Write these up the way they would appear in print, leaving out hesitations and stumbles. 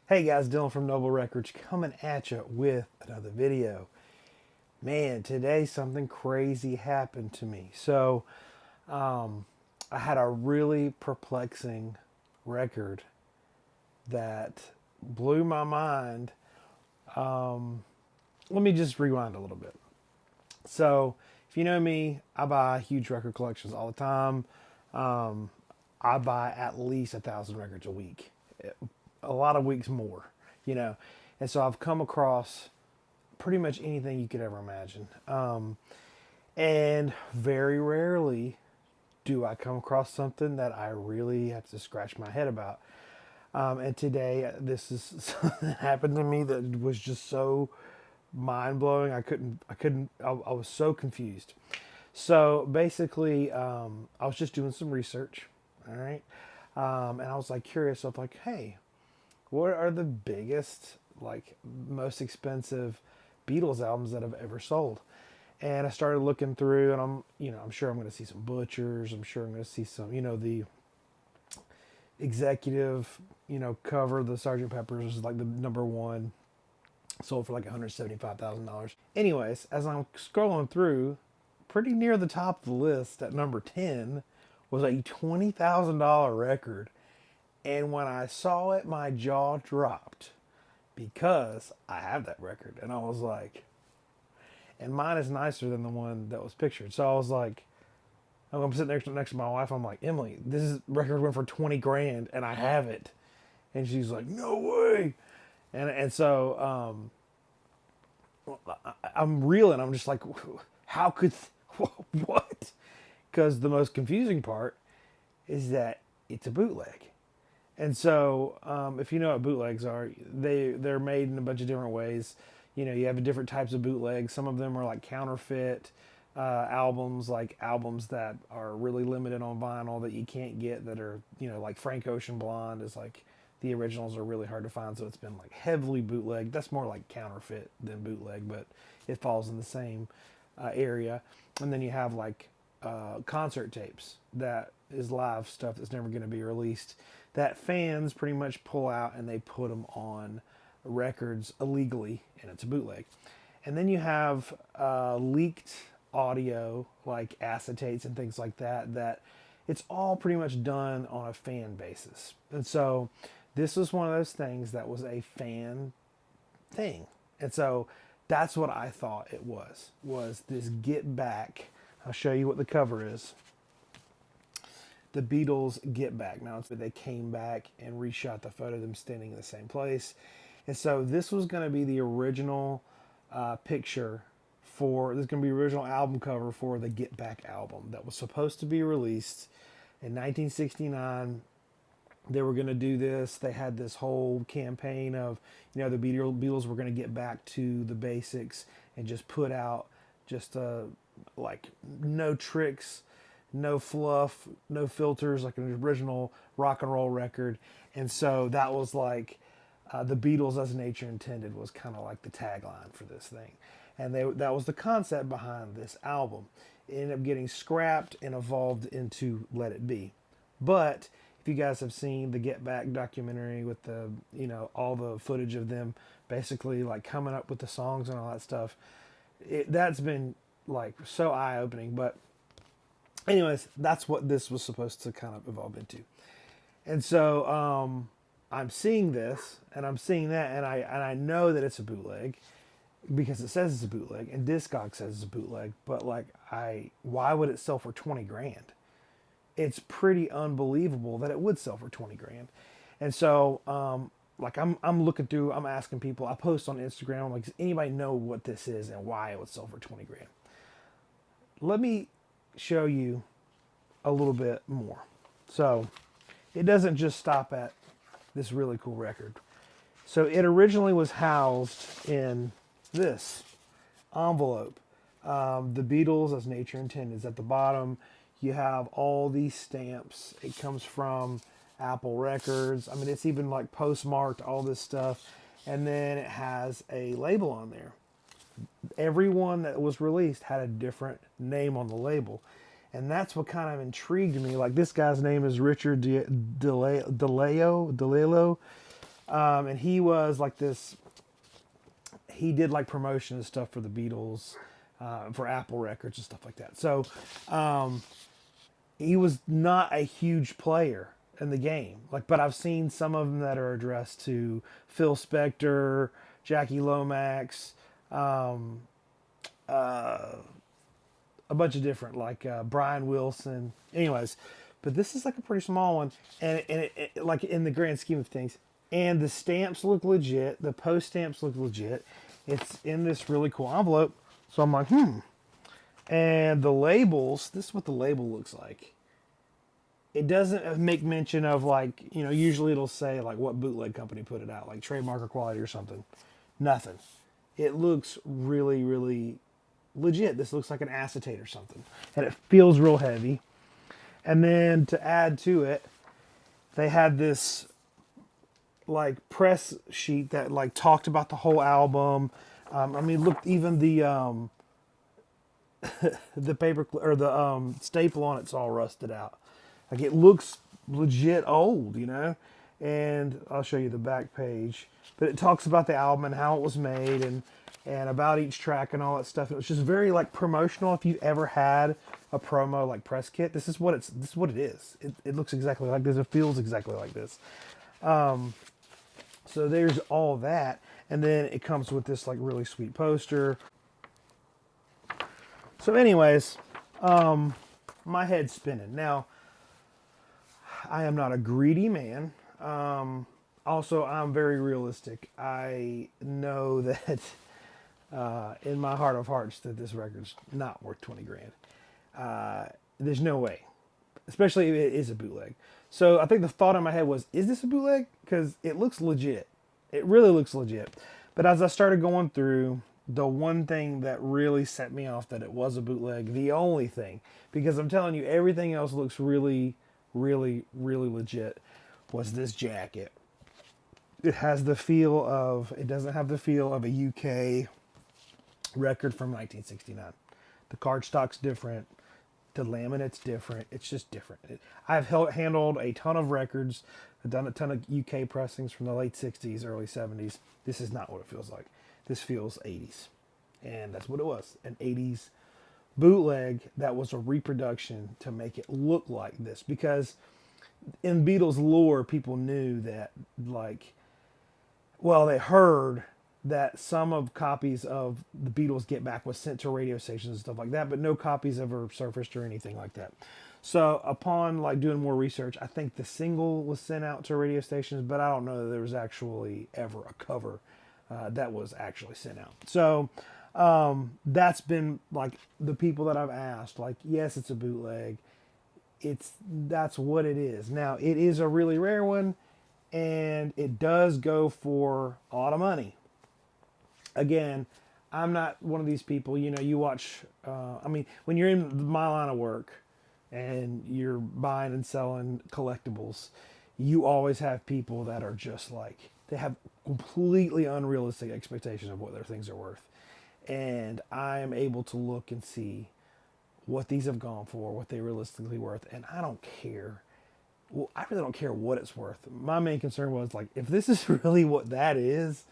Hey guys, Dylan from Noble Records coming at you with another video. Man, today something crazy happened to me. Um, I had a really perplexing record that blew my mind. Let me just rewind a little bit. So, if you know me, I buy huge record collections all the time. Um, I buy at least 1,000 records a week, a lot of weeks more, you know. And so I've come across pretty much anything you could ever imagine. And very rarely do I come across something that I really have to scratch my head about. And today, this is something that happened to me that was just so mind blowing. I was so confused. So basically, I was just doing some research, all right, and I was like curious of like, hey, what are the biggest, like, most expensive Beatles albums that have ever sold? And I started looking through, and I'm sure I'm going to see some Butchers. I'm sure I'm going to see some, the executive, cover. The Sergeant Pepper's is like the number one, sold for like $175,000. Anyways, as I'm scrolling through, pretty near the top of the list at number 10 was a $20,000 record. And when I saw it, my jaw dropped because I have that record. And I was like, and mine is nicer than the one that was pictured. So I was like, I'm sitting next to my wife. I'm like, Emily, this record went for 20 grand and I have it. And she's like, no way. And so I'm reeling. I'm just like, how could, what? Because the most confusing part is that it's a bootleg. And so, if you know what bootlegs are, they're made in a bunch of different ways. You have different types of bootlegs. Some of them are like counterfeit albums, like albums that are really limited on vinyl that you can't get. That are like Frank Ocean Blonde is like the originals are really hard to find, so it's been like heavily bootleg. That's more like counterfeit than bootleg, but it falls in the same area. And then you have like concert tapes that is live stuff that's never going to be released that fans pretty much pull out and they put them on records illegally, and it's a bootleg. And then you have leaked audio like acetates and things like that, that it's all pretty much done on a fan basis. And so this was one of those things that was a fan thing. And so that's what I thought it was this Get Back. I'll show you what the cover is. The Beatles Get Back. Now they came back and reshot the photo of them standing in the same place. And so this was going to be the original picture for, this is going to be the original album cover for the Get Back album that was supposed to be released in 1969. They were going to do this. They had this whole campaign of, the Beatles were going to get back to the basics and just put out just like no tricks, no fluff, no filters, like an original rock and roll record. And so that was like the Beatles as nature intended was kind of like the tagline for this thing. And that was the concept behind this album. It ended up getting scrapped and evolved into Let It Be. But if you guys have seen the Get Back documentary with the, all the footage of them basically like coming up with the songs and all that stuff, that's been like so eye-opening. But anyways, that's what this was supposed to kind of evolve into. And so I'm seeing this and I'm seeing that, and I know that it's a bootleg because it says it's a bootleg and Discogs says it's a bootleg. But like, why would it sell for 20 grand? It's pretty unbelievable that it would sell for 20 grand. And so like I'm looking through, I'm asking people, I post on Instagram, I'm like, does anybody know what this is and why it would sell for 20 grand? Let me show you a little bit more. So it doesn't just stop at this really cool record. So it originally was housed in this envelope. The Beatles as nature intended is at the bottom. You have all these stamps. It comes from Apple Records. I mean, it's even like postmarked, all this stuff. And then it has a label on there. Every one that was released had a different name on the label. And that's what kind of intrigued me. Like, this guy's name is Richard DeLeo. And he was like this. He did like promotion and stuff for the Beatles, for Apple Records and stuff like that. So he was not a huge player in the game. Like, but I've seen some of them that are addressed to Phil Spector, Jackie Lomax, a bunch of different, like Brian Wilson. Anyways, but this is like a pretty small one, and like in the grand scheme of things, and the stamps look legit. The post stamps look legit. It's in this really cool envelope, so I'm like, And the labels. This is what the label looks like. It doesn't make mention of, like, usually it'll say like what bootleg company put it out, like trademark or quality or something. Nothing. It looks really, really legit. This looks like an acetate or something, and it feels real heavy. And then to add to it, they had this like press sheet that like talked about the whole album. I mean, look, even the the paper or the staple on it's all rusted out. Like, it looks legit old, And I'll show you the back page, but it talks about the album and how it was made, and about each track and all that stuff. It was just very like promotional. If you've ever had a promo like press kit, this is what it is. It looks exactly like this. It feels exactly like this. So there's all that, and then it comes with this like really sweet poster. So anyways, my head's spinning. Now, I am not a greedy man. Also, I'm very realistic. I know that in my heart of hearts that this record's not worth 20 grand. There's no way, especially if it is a bootleg. So I think the thought in my head was, is this a bootleg? Because it looks legit. It really looks legit. But as I started going through, the one thing that really set me off that it was a bootleg, the only thing, because I'm telling you, everything else looks really, really, really legit, was this jacket. It has the feel of, it doesn't have the feel of a UK record from 1969. The cardstock's different. The laminate's different. It's just different. I've handled a ton of records. I've done a ton of UK pressings from the late 60s, early 70s. This is not what it feels like. This feels 80s. And that's what it was. An 80s bootleg that was a reproduction to make it look like this. Because in Beatles lore, people knew that, like, well, they heard that some of copies of the Beatles Get Back was sent to radio stations and stuff like that, but no copies ever surfaced or anything like that. So upon like doing more research, I think the single was sent out to radio stations, but I don't know that there was actually ever a cover that was actually sent out. So that's been like the people that I've asked, like, yes, it's a bootleg. That's what it is. Now, it is a really rare one, and it does go for a lot of money. Again, I'm not one of these people, you watch, I mean, when you're in my line of work and you're buying and selling collectibles, you always have people that are just like, they have completely unrealistic expectations of what their things are worth. And I am able to look and see what these have gone for, what they realistically worth. And I don't care. Well, I really don't care what it's worth. My main concern was like, if this is really what that is,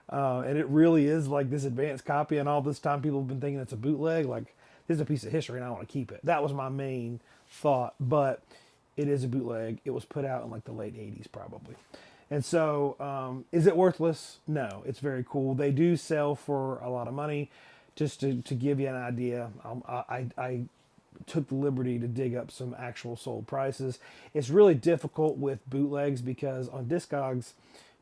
and it really is like this advanced copy, and all this time people have been thinking it's a bootleg, like, this is a piece of history and I want to keep it. That was my main thought, but it is a bootleg. It was put out in like the late 80s probably. And so, is it worthless? No, it's very cool. They do sell for a lot of money. Just to give you an idea, I took the liberty to dig up some actual sold prices. It's really difficult with bootlegs because on Discogs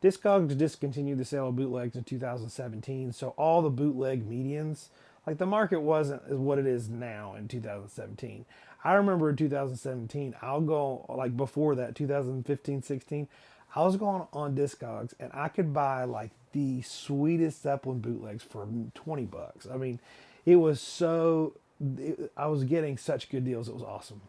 discontinued the sale of bootlegs in 2017. So all the bootleg medians, like, the market wasn't what it is now in 2017. I remember in 2017, I'll go, like, before that, 2015, 16, I was going on Discogs and I could buy like the sweetest Zeppelin bootlegs for $20. I mean, it was I was getting such good deals. It was awesome.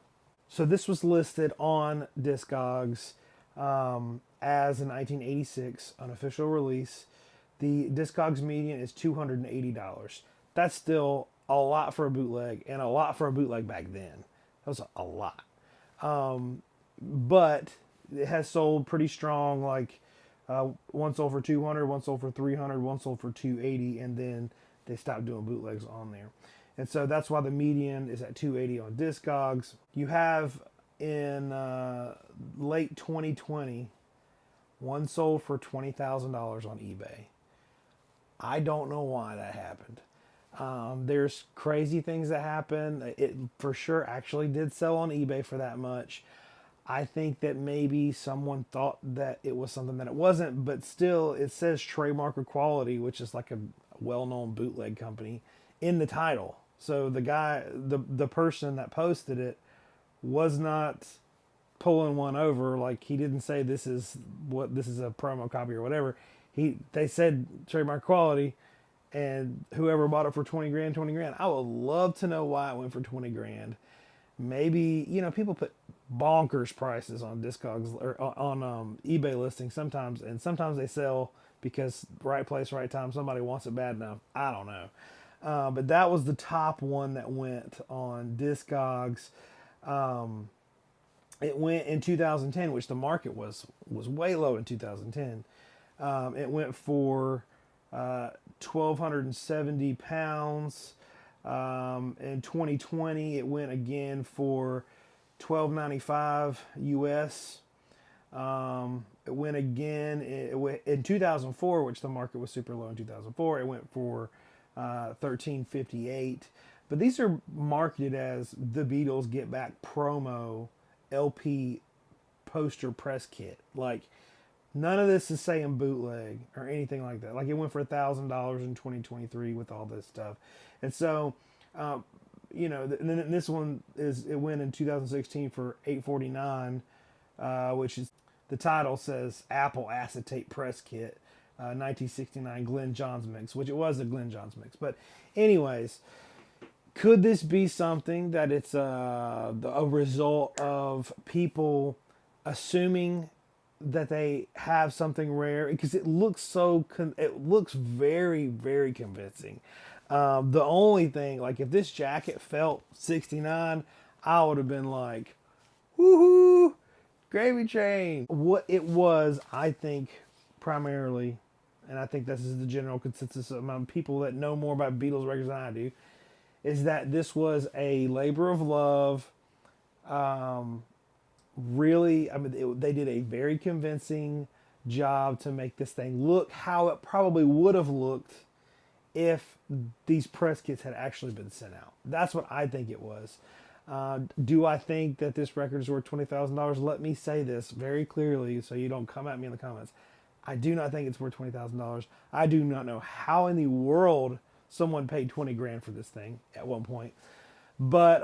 So this was listed on Discogs as a 1986 unofficial release. The Discogs median is $280. That's still a lot for a bootleg, and a lot for a bootleg back then. That was a lot. But it has sold pretty strong, like One sold for 200, one sold for 300, one sold for 280, and then they stopped doing bootlegs on there. And so that's why the median is at 280 on Discogs. You have in late 2020, one sold for $20,000 on eBay. I don't know why that happened. There's crazy things that happen. It for sure actually did sell on eBay for that much. I think that maybe someone thought that it was something that it wasn't, but still it says trademark of quality, which is like a well-known bootleg company, in the title. So the guy, the person that posted it was not pulling one over. Like, he didn't say this is a promo copy or whatever. They said trademark quality, and whoever bought it for 20 grand, 20 grand. I would love to know why it went for 20 grand. Maybe, people put bonkers prices on Discogs or on eBay listings sometimes, and sometimes they sell because right place, right time, somebody wants it bad enough. I don't know. But that was the top one that went on Discogs. It went in 2010, which the market was way low in 2010. It went for 1,270 pounds. In 2020, it went again for $12.95 US. It went again in 2004, which the market was super low in 2004. It went for $13.58. But these are marketed as the Beatles Get Back promo LP poster press kit. Like, none of this is saying bootleg or anything like that. Like, it went for $1,000 in 2023 with all this stuff. And so, and then this one it went in 2016 for $849, which is, the title says Apple Acetate Press Kit, 1969 Glenn Johns mix, which it was a Glenn Johns mix. But anyways, could this be something that it's a result of people assuming that they have something rare? Because it looks it looks very, very convincing. The only thing, like, if this jacket felt 69, I would have been like, woohoo, gravy train. What it was, I think, primarily, and I think this is the general consensus among people that know more about Beatles records than I do, is that this was a labor of love. Really, they did a very convincing job to make this thing look how it probably would have looked if these press kits had actually been sent out. That's what I think it was. Do I think that this record is worth $20,000? Let me say this very clearly so you don't come at me in the comments. I do not think it's worth $20,000. I do not know how in the world someone paid 20 grand for this thing at one point. But,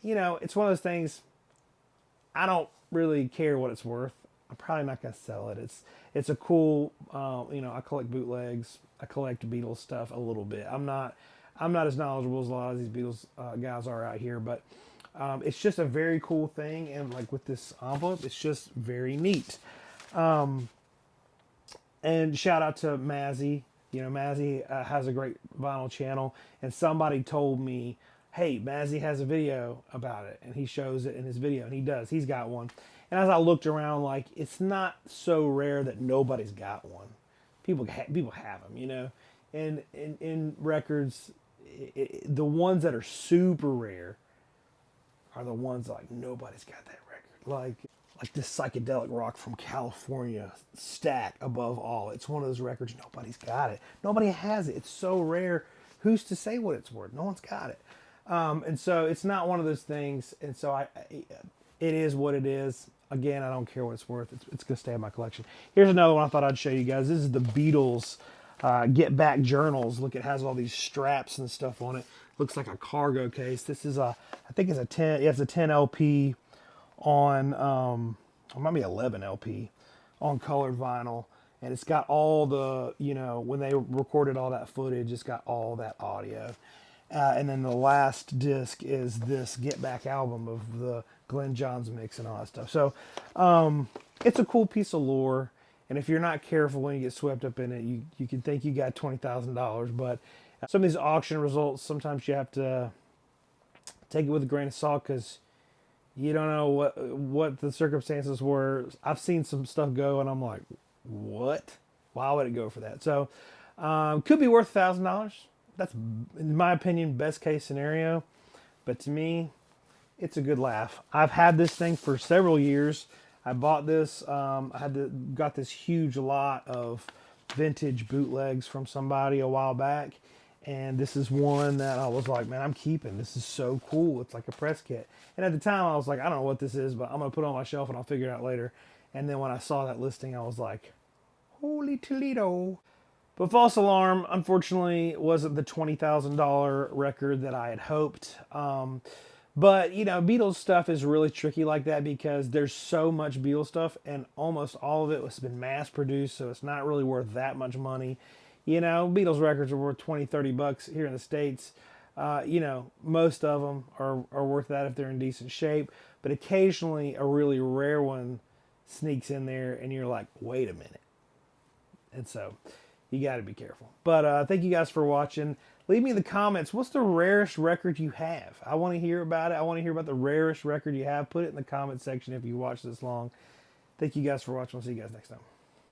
it's one of those things, I don't really care what it's worth. I'm probably not going to sell it. It's a cool, I collect bootlegs. I collect Beatles stuff a little bit. I'm not as knowledgeable as a lot of these Beatles guys are out here, but it's just a very cool thing. And like with this envelope, it's just very neat. And shout out to Mazzy. Mazzy has a great vinyl channel, and somebody told me, hey, Mazzy has a video about it, and he shows it in his video, and he's got one. And as I looked around, like, it's not so rare that nobody's got one. People have them, and in records, the ones that are super rare are the ones like nobody's got that record. Like this psychedelic rock from California, Stack Above All. It's one of those records, nobody's got it. Nobody has it. It's so rare. Who's to say what it's worth? No one's got it. And so it's not one of those things. And so it is what it is. Again, I don't care what it's worth. It's going to stay in my collection. Here's another one I thought I'd show you guys. This is the Beatles Get Back journals. Look, it has all these straps and stuff on it. Looks like a cargo case. This is I think it's a 10. Yeah, it's a 10 LP on, or maybe 11 LP on colored vinyl. And it's got all the, when they recorded all that footage, it's got all that audio. And then the last disc is this Get Back album of the Glenn Johns mix and all that stuff. So it's a cool piece of lore. And if you're not careful when you get swept up in it, you can think you got $20,000. But some of these auction results, sometimes you have to take it with a grain of salt because you don't know what the circumstances were. I've seen some stuff go, and I'm like, what? Why would it go for that? So, could be worth $1,000. That's, in my opinion, best case scenario. But to me, it's a good laugh. I've had this thing for several years. I bought this. Got this huge lot of vintage bootlegs from somebody a while back, and this is one that I was like, man, I'm keeping. This is so cool. It's like a press kit. And at the time, I was like, I don't know what this is, but I'm gonna put it on my shelf and I'll figure it out later. And then when I saw that listing, I was like, holy Toledo. But False Alarm, unfortunately, wasn't the $20,000 record that I had hoped. But, you know, Beatles stuff is really tricky like that because there's so much Beatles stuff and almost all of it has been mass produced, so it's not really worth that much money. You know, Beatles records are worth 20, 30 bucks here in the States. You know, most of them are worth that if they're in decent shape, but occasionally a really rare one sneaks in there and you're like, wait a minute. And so you got to be careful. But thank you guys for watching. Leave me in the comments, what's the rarest record you have? I want to hear about it. I want to hear about the rarest record you have. Put it in the comment section if you watch this long. Thank you guys for watching. We'll see you guys next time.